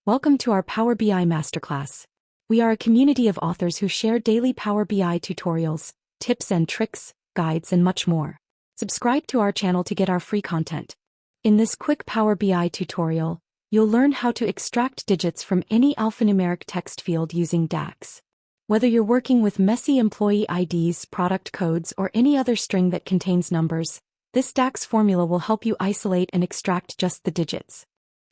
Welcome to our Power BI Masterclass. We are a community of authors who share daily Power BI tutorials, tips and tricks, guides and much more. Subscribe to our channel to get our free content. In this quick Power BI tutorial, you'll learn how to extract digits from any alphanumeric text field using DAX. Whether you're working with messy employee IDs, product codes, or any other string that contains numbers, this DAX formula will help you isolate and extract just the digits.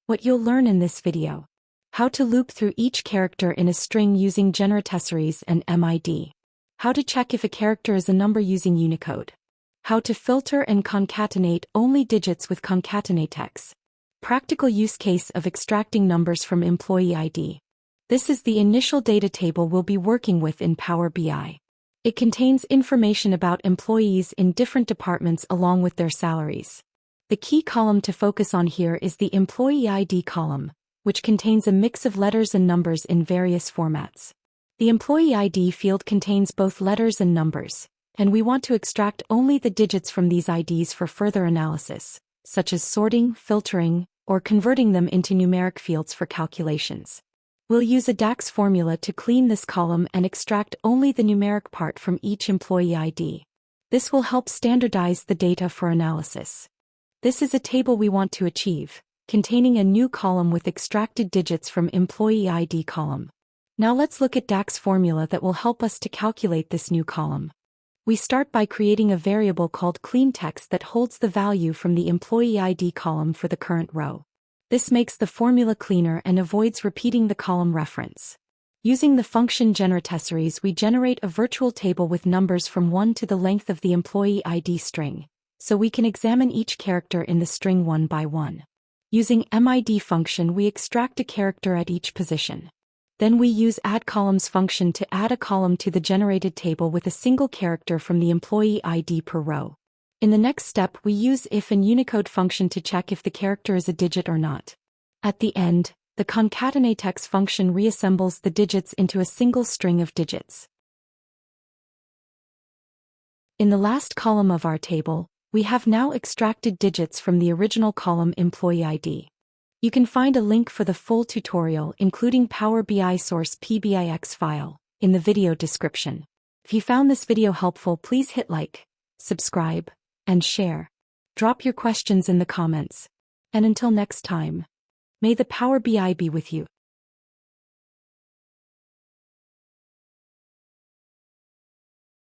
What you'll learn in this video: how to loop through each character in a string using generatessaries and MID. How to check if a character is a number using Unicode. How to filter and concatenate only digits with concatenatex. Practical use case of extracting numbers from employee ID. This is the initial data table we'll be working with in Power BI. It contains information about employees in different departments along with their salaries. The key column to focus on here is the employee ID column, which contains a mix of letters and numbers in various formats. The employee ID field contains both letters and numbers, and we want to extract only the digits from these IDs for further analysis, such as sorting, filtering, or converting them into numeric fields for calculations. We'll use a DAX formula to clean this column and extract only the numeric part from each employee ID. This will help standardize the data for analysis. This is a table we want to achieve, containing a new column with extracted digits from employee ID column. Now let's look at DAX formula that will help us to calculate this new column. We start by creating a variable called cleanText that holds the value from the employee ID column for the current row. This makes the formula cleaner and avoids repeating the column reference. Using the function generatessaries, we generate a virtual table with numbers from 1 to the length of the employee ID string, so we can examine each character in the string one by one. Using MID function, we extract a character at each position. Then we use addColumns function to add a column to the generated table with a single character from the employee ID per row. In the next step, we use if and Unicode function to check if the character is a digit or not. At the end, the concatenatex function reassembles the digits into a single string of digits. In the last column of our table, we have now extracted digits from the original column employee ID. You can find a link for the full tutorial, including Power BI source PBIX file, in the video description. If you found this video helpful, please hit like, subscribe, and share. Drop your questions in the comments. And until next time, may the Power BI be with you.